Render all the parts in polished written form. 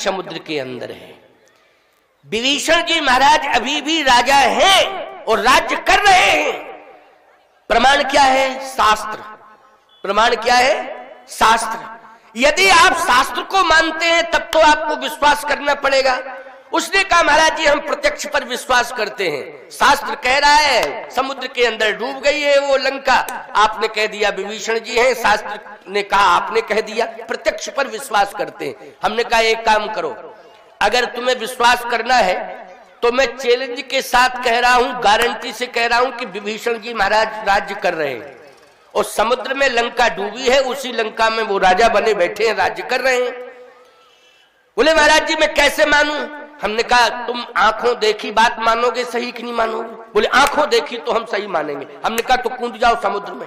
समुद्र के अंदर है। विभीषण जी महाराज अभी भी राजा हैं और राज्य कर रहे हैं। प्रमाण क्या है? शास्त्र। प्रमाण क्या है? शास्त्र। यदि आप शास्त्र को मानते हैं तब तो आपको विश्वास करना पड़ेगा। उसने कहा महाराज जी हम प्रत्यक्ष पर विश्वास करते हैं, शास्त्र कह रहा है समुद्र के अंदर डूब गई है वो लंका, आपने कह दिया विभीषण जी हैं, शास्त्र ने कहा आपने कह दिया, प्रत्यक्ष पर विश्वास करते हैं। हमने कहा एक काम करो, अगर तुम्हें विश्वास करना है तो मैं चैलेंज के साथ कह रहा हूं, गारंटी से कह रहा हूं कि विभीषण जी महाराज राज्य कर रहे हैं और समुद्र में लंका डूबी है, उसी लंका में वो राजा बने बैठे हैं, राज्य कर रहे हैं। बोले महाराज जी मैं कैसे मानूं? हमने कहा तुम आंखों देखी बात मानोगे सही कि नहीं मानोगे? बोले आंखों देखी तो हम सही मानेंगे। हमने कहा तो कूद जाओ समुद्र में।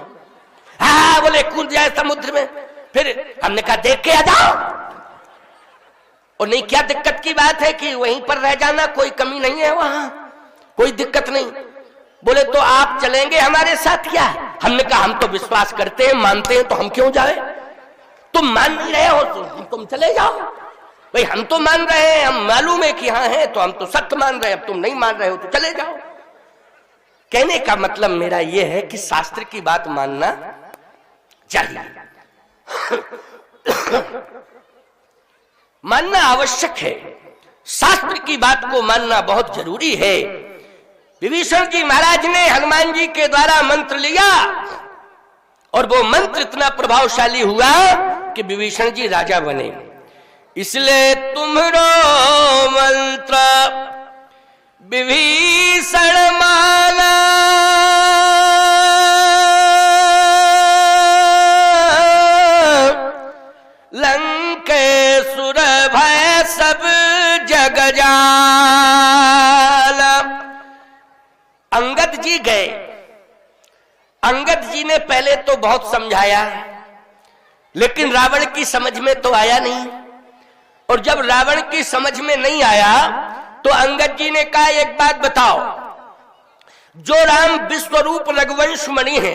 हाँ बोले कूद जाए समुद्र में। फिर हमने कहा देख के आ जाओ। और नहीं क्या दिक्कत की बात है कि वहीं पर रह जाना, कोई कमी नहीं है वहां, कोई दिक्कत नहीं। बोले तो आप चलेंगे हमारे साथ क्या? हमने कहा हम तो विश्वास करते हैं, मानते हैं, तो हम क्यों जाए? तुम मान नहीं रहे हो तो तुम चले जाओ। भाई हम तो मान रहे हैं, हम मालूम है कि हाँ है, तो हम तो सत्य मान रहे हैं, अब तुम नहीं मान रहे हो तो चले जाओ। कहने का मतलब मेरा यह है कि शास्त्र की बात मानना चाहिए, मानना आवश्यक है, शास्त्र की बात को मानना बहुत जरूरी है। विभीषण जी महाराज ने हनुमान जी के द्वारा मंत्र लिया और वो मंत्र इतना प्रभावशाली हुआ कि विभीषण जी राजा बने। इसलिए तुम्हारो मंत्र विभीषण माना, लंकेशुर भय सब जग जाना। अंगद जी गए। अंगद जी ने पहले तो बहुत समझाया, लेकिन रावण की समझ में तो आया नहीं। और जब रावण की समझ में नहीं आया तो अंगद जी ने कहा एक बात बताओ, जो राम विश्वरूप रघुवंश मणि है,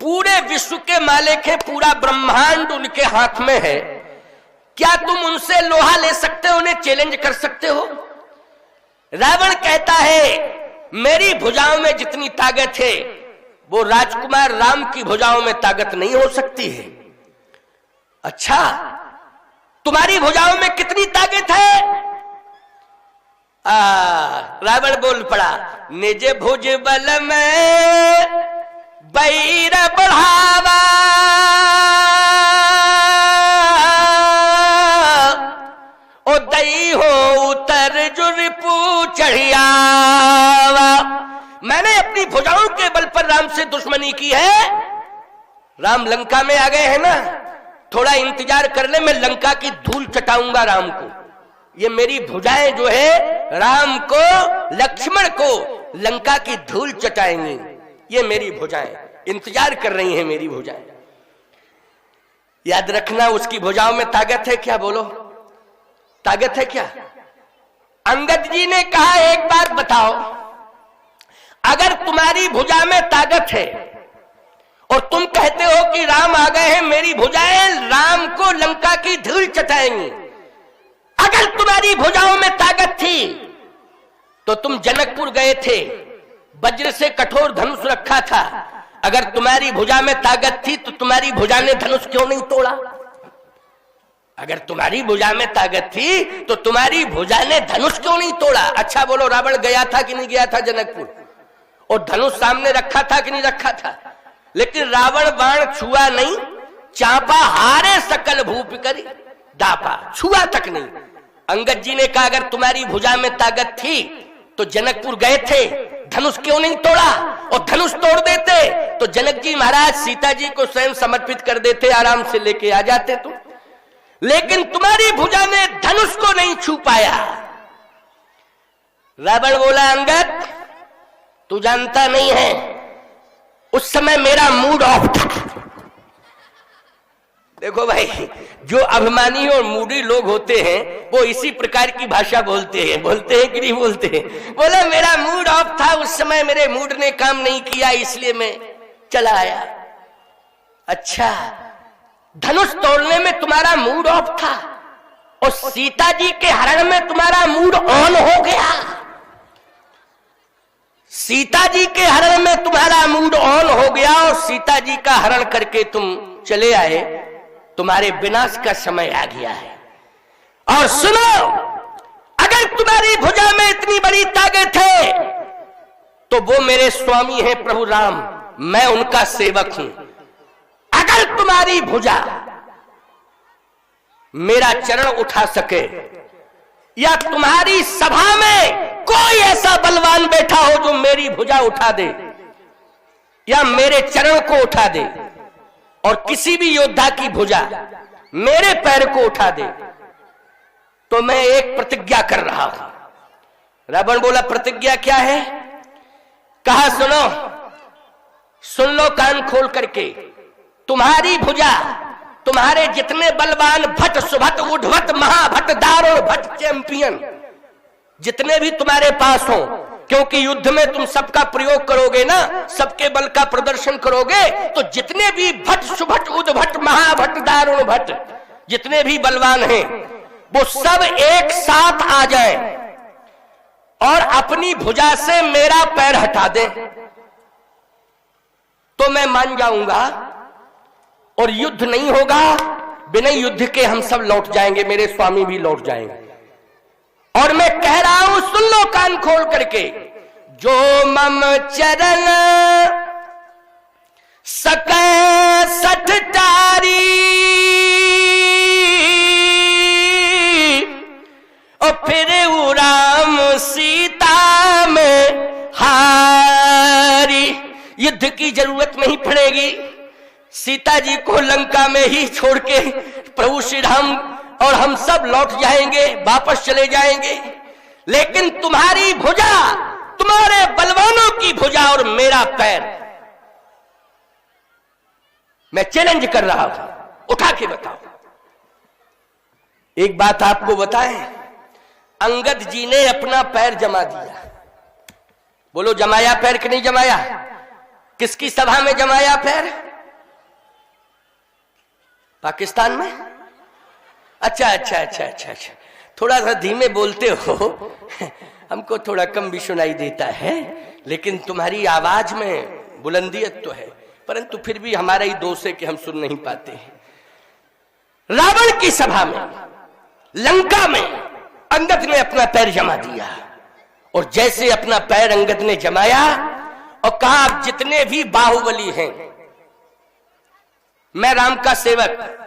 पूरे विश्व के मालिक हैं, पूरा ब्रह्मांड उनके हाथ में है, क्या तुम उनसे लोहा ले सकते हो, उन्हें चैलेंज कर सकते हो? रावण कहता है मेरी भुजाओं में जितनी ताकत है वो राजकुमार राम की भुजाओं में ताकत नहीं हो सकती है। अच्छा तुम्हारी भुजाओं में कितनी ताकत है? रावण बोल पड़ा, निज भुज बल में बैर बढ़ावा, ओ दई हो उतर जुर्पू चढ़ियावा। मैंने अपनी भुजाओं के बल पर राम से दुश्मनी की है। राम लंका में आ गए हैं ना, थोड़ा इंतजार कर ले, मैं लंका की धूल चटाऊंगा राम को। ये मेरी भुजाएं जो है राम को, लक्ष्मण को लंका की धूल चटाएंगी। ये मेरी भुजाएं इंतजार कर रही हैं, मेरी भुजाएं। याद रखना उसकी भुजाओं में ताकत है क्या? बोलो ताकत है क्या? अंगद जी ने कहा एक बात बताओ, अगर तुम्हारी भुजा में ताकत है और तुम कहते हो कि राम आ गए हैं, मेरी भुजाएं राम को लंका की धूल चटाएंगी, अगर तुम्हारी भुजाओं में ताकत थी तो तुम जनकपुर गए थे, वज्र से कठोर धनुष रखा था। अगर तुम्हारी भुजा में ताकत थी तो तुम्हारी भुजा ने धनुष क्यों नहीं तोड़ा? अगर तुम्हारी भुजा में ताकत थी तो तुम्हारी भुजा ने धनुष क्यों नहीं तोड़ा? अच्छा बोलो रावण गया था कि नहीं गया था जनकपुर? और धनुष सामने रखा था कि नहीं रखा था? लेकिन रावण बाण छुआ नहीं, चापा हारे सकल भूप करी दापा, छुआ तक नहीं। अंगद जी ने कहा अगर तुम्हारी भुजा में ताकत थी तो जनकपुर गए थे, धनुष क्यों नहीं तोड़ा? और धनुष तोड़ देते तो जनक जी महाराज सीता जी को स्वयं समर्पित कर देते, आराम से लेके आ जाते तुम। लेकिन तुम्हारी भुजा ने धनुष को नहीं छू पाया। रावण बोला अंगद तू जानता नहीं है, उस समय मेरा मूड ऑफ था। देखो भाई, जो अभिमानी और मूडी लोग होते हैं वो इसी प्रकार की भाषा बोलते हैं कि नहीं बोलते हैं? बोले मेरा मूड ऑफ था, उस समय मेरे मूड ने काम नहीं किया, इसलिए मैं चला आया। अच्छा, धनुष तोड़ने में तुम्हारा मूड ऑफ था और सीता जी के हरण में तुम्हारा मूड ऑन हो गया, सीता जी के हरण में तुम्हारा मूड ऑन हो गया और सीता जी का हरण करके तुम चले आए, तुम्हारे विनाश का समय आ गया है। और सुनो, अगर तुम्हारी भुजा में इतनी बड़ी ताकत है तो वो मेरे स्वामी हैं प्रभु राम, मैं उनका सेवक हूं। अगर तुम्हारी भुजा मेरा चरण उठा सके या तुम्हारी सभा में कोई ऐसा बलवान बैठा हो जो मेरी भुजा उठा दे या मेरे चरण को उठा दे, और किसी भी योद्धा की भुजा मेरे पैर को उठा दे, तो मैं एक प्रतिज्ञा कर रहा हूं। रावण बोला, प्रतिज्ञा क्या है? कहा, सुनो, सुन लो कान खोल करके, तुम्हारी भुजा तुम्हारे जितने बलवान भट्ट, सुभट, उद्धवट, महाभट्ट, दारुण भट्ट, चैंपियन जितने भी तुम्हारे पास हो, क्योंकि युद्ध में तुम सबका प्रयोग करोगे ना, सबके बल का प्रदर्शन करोगे, तो जितने भी भट्ट, सुभट, उद्धवट, महाभट्ट, दारुण भट्ट जितने भी बलवान हैं वो सब एक साथ आ जाए और अपनी भुजा से मेरा पैर हटा दे, तो मैं मान जाऊंगा और युद्ध नहीं होगा। बिना युद्ध के हम सब लौट जाएंगे, मेरे स्वामी भी लौट जाएंगे। और मैं कह रहा हूं, सुन लो कान खोल करके, जो मम चरण सकै सठटारी और फिर राम सीता में हारी। युद्ध की जरूरत नहीं पड़ेगी, सीता जी को लंका में ही छोड़ के प्रभु श्री राम और हम सब लौट जाएंगे, वापस चले जाएंगे। लेकिन तुम्हारी भुजा, तुम्हारे बलवानों की भुजा और मेरा पैर, मैं चैलेंज कर रहा हूं, उठा के बताओ। एक बात आपको बताएं, अंगद जी ने अपना पैर जमा दिया। बोलो, जमाया पैर कि नहीं जमाया? किसकी सभा में जमाया पैर? पाकिस्तान में? अच्छा अच्छा अच्छा अच्छा अच्छा, थोड़ा सा धीमे बोलते हो, हमको थोड़ा कम भी सुनाई देता है, लेकिन तुम्हारी आवाज में बुलंदियत तो है, परंतु फिर भी हमारा ही दोष है कि हम सुन नहीं पाते हैं। रावण की सभा में, लंका में अंगद ने अपना पैर जमा दिया, और जैसे अपना पैर अंगद ने जमाया और कहा, आप जितने भी बाहुबली हैं, मैं राम का सेवक,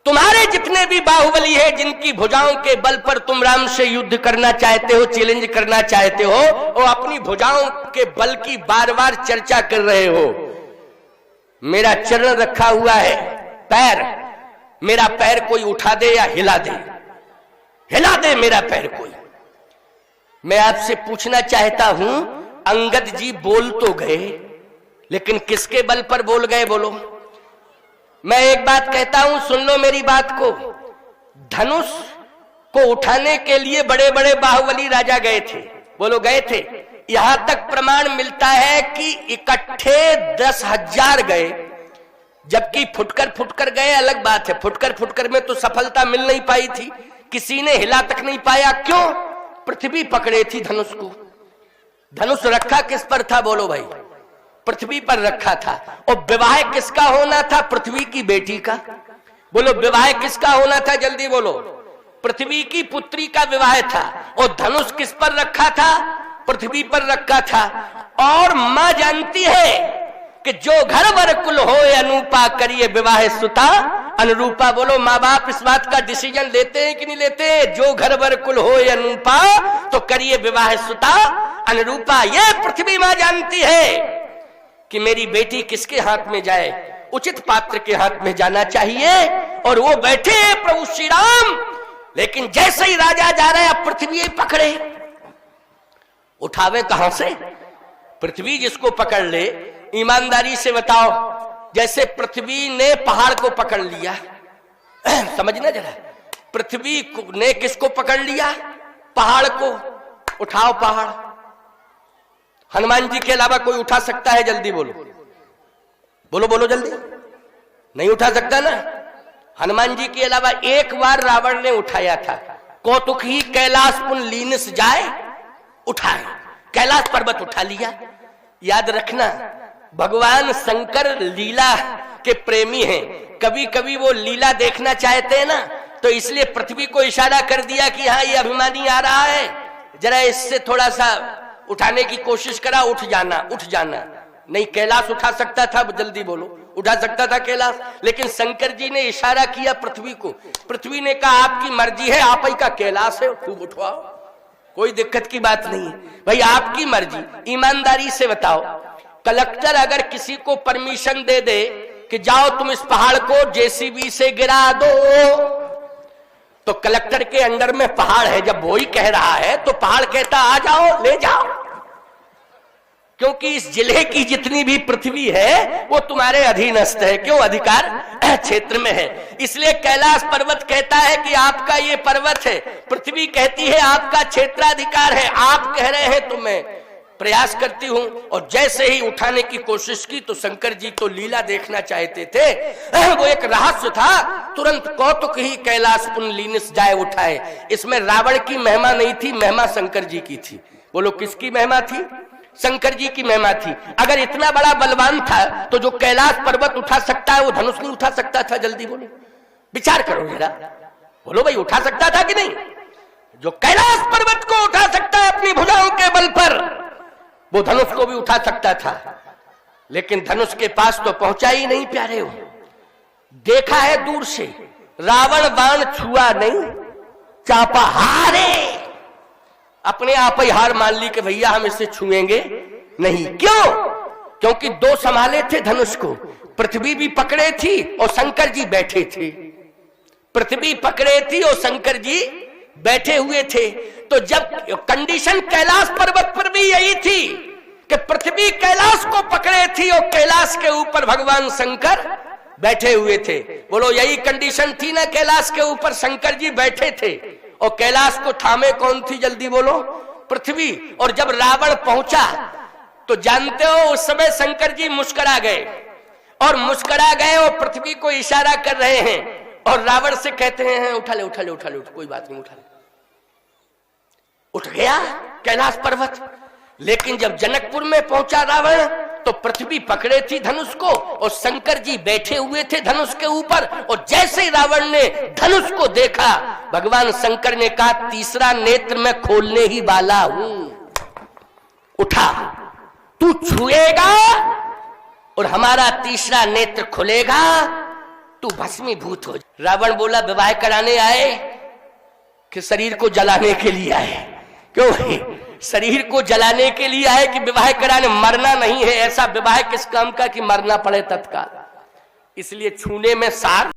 तुम्हारे जितने भी बाहुबली हैं, जिनकी भुजाओं के बल पर तुम राम से युद्ध करना चाहते हो, चैलेंज करना चाहते हो, और अपनी भुजाओं के बल की बार बार चर्चा कर रहे हो, मेरा चरण रखा हुआ है, पैर, मेरा पैर कोई उठा दे या हिला दे, हिला दे मेरा पैर कोई। मैं आपसे पूछना चाहता हूं, अंगद जी बोल तो गए, लेकिन किसके बल पर बोल गए? बोलो। मैं एक बात कहता हूं, सुन लो मेरी बात को। धनुष को उठाने के लिए बड़े बड़े बाहुबली राजा गए थे। बोलो, गए थे। यहां तक प्रमाण मिलता है कि इकट्ठे 10,000 गए, जबकि फुटकर फुटकर गए अलग बात है। फुटकर फुटकर में तो सफलता मिल नहीं पाई थी, किसी ने हिला तक नहीं पाया। क्यों? पृथ्वी पकड़े थी धनुष को। धनुष रखा किस पर था? बोलो भाई, पृथ्वी पर रखा था। और विवाह किसका होना था? पृथ्वी की बेटी का। बोलो, विवाह किसका होना था? जल्दी बोलो। पृथ्वी की पुत्री का विवाह था। और धनुष किस पर रखा था? पृथ्वी पर रखा था। और मां जानती है कि जो घर वर कुल हो अनुपा, करिए विवाह सुता अनुरूपा। बोलो, माँ बाप इस बात का डिसीजन लेते हैं कि नहीं लेते? जो घर वर कुल हो अनुपा, तो करिए विवाह सुता अनुरूपा। ये पृथ्वी मां जानती है कि मेरी बेटी किसके हाथ में जाए, उचित पात्र के हाथ में जाना चाहिए। और वो बैठे हैं प्रभु श्री राम, लेकिन जैसे ही राजा जा रहे हैं, पृथ्वी पकड़े। उठावे कहां से? पृथ्वी जिसको पकड़ ले, ईमानदारी से बताओ, जैसे पृथ्वी ने पहाड़ को पकड़ लिया, समझना जरा, पृथ्वी ने किसको पकड़ लिया? पहाड़ को। उठाओ पहाड़। हनुमान जी के अलावा कोई उठा सकता है? जल्दी बोलो, बोलो बोलो जल्दी। नहीं उठा सकता ना? हनुमान जी के अलावा एक बार रावण ने उठाया था। कौतुक ही कैलाश पुन लीनस जाए उठाए, कैलाश पर्वत उठा लिया। याद रखना, भगवान शंकर लीला के प्रेमी हैं। कभी कभी वो लीला देखना चाहते हैं ना, तो इसलिए पृथ्वी को इशारा कर दिया कि हाँ ये अभिमानी आ रहा है, जरा इससे थोड़ा सा उठाने की कोशिश करा, उठ जाना उठ जाना। नहीं, कैलाश उठा सकता था, जल्दी बोलो, उठा सकता था कैलाश, लेकिन शंकर जी ने इशारा किया पृथ्वी को। पृथ्वी ने कहा आपकी मर्जी है, आप ही का कैलाश है, खूब उठवाओ, कोई दिक्कत की बात नहीं है भाई, आपकी मर्जी। ईमानदारी से बताओ, कलेक्टर अगर किसी को परमिशन दे दे कि जाओ तुम इस पहाड़ को जेसीबी से गिरा दो, तो कलेक्टर के अंडर में पहाड़ है, जब वो ही कह रहा है तो पहाड़ कहता आ जाओ ले जाओ, क्योंकि इस जिले की जितनी भी पृथ्वी है वो तुम्हारे अधीनस्थ है। क्यों? अधिकार क्षेत्र में है। इसलिए कैलाश पर्वत कहता है कि आपका ये पर्वत है, पृथ्वी कहती है आपका क्षेत्राधिकार है। आप कह रहे हैं तो मैं प्रयास करती हूं। और जैसे ही उठाने की कोशिश की तो शंकर जी तो लीला देखना चाहते थे, वो एक रहस्य था। तुरंत कौतुक ही कैलाश पुन लीनस जाए उठाए। इसमें रावण की महिमा नहीं थी, महिमा शंकर जी की थी। बोलो किसकी महिमा थी? शंकर जी की महिमा थी। अगर इतना बड़ा बलवान था तो जो कैलाश पर्वत उठा सकता है वो धनुष नहीं उठा सकता था? जल्दी बोलो, विचार करो जरा, बोलो भाई उठा सकता था कि नहीं? जो कैलाश पर्वत को उठा सकता है अपनी भुजाओं के बल पर, वो धनुष को भी उठा सकता था, लेकिन धनुष के पास तो पहुंचा ही नहीं। प्यारे हो, देखा है दूर से, रावण बाण छुआ नहीं, चापा हारे, अपने आप ही हार मान ली कि भैया हम इसे छुएंगे नहीं। क्यों? क्योंकि दो संभाले थे धनुष को, पृथ्वी भी पकड़े थी और शंकर जी बैठे थे। पृथ्वी पकड़े थी और शंकर जी बैठे हुए थे। तो जब कंडीशन कैलाश पर्वत पर भी यही थी कि पृथ्वी कैलाश को पकड़े थी और कैलाश के ऊपर भगवान शंकर बैठे हुए थे। बोलो यही कंडीशन थी ना, कैलाश के ऊपर शंकर जी बैठे थे और कैलाश को थामे कौन थी? जल्दी बोलो, पृथ्वी। और जब रावण पहुंचा तो जानते हो उस समय शंकर जी मुस्कुरा गए, और मुस्कुरा गए और पृथ्वी को इशारा कर रहे हैं और रावण से कहते हैं उठा ले उठा ले उठा ले, कोई बात नहीं, उठा ले। उठ गया कैलाश पर्वत। लेकिन जब जनकपुर में पहुंचा रावण तो पृथ्वी पकड़े थी धनुष को और शंकर जी बैठे हुए थे धनुष के ऊपर। और जैसे ही रावण ने धनुष को देखा, भगवान शंकर ने कहा तीसरा नेत्र मैं खोलने ही वाला हूं, उठा, तू छुएगा और हमारा तीसरा नेत्र खुलेगा, तू भस्मीभूत हो। रावण बोला विवाह कराने आए कि शरीर को जलाने के लिए आए? क्यों? शरीर को जलाने के लिए आए कि विवाह कराने? मरना नहीं है। ऐसा विवाह किस काम का कि मरना पड़े तत्काल। इसलिए छूने में सार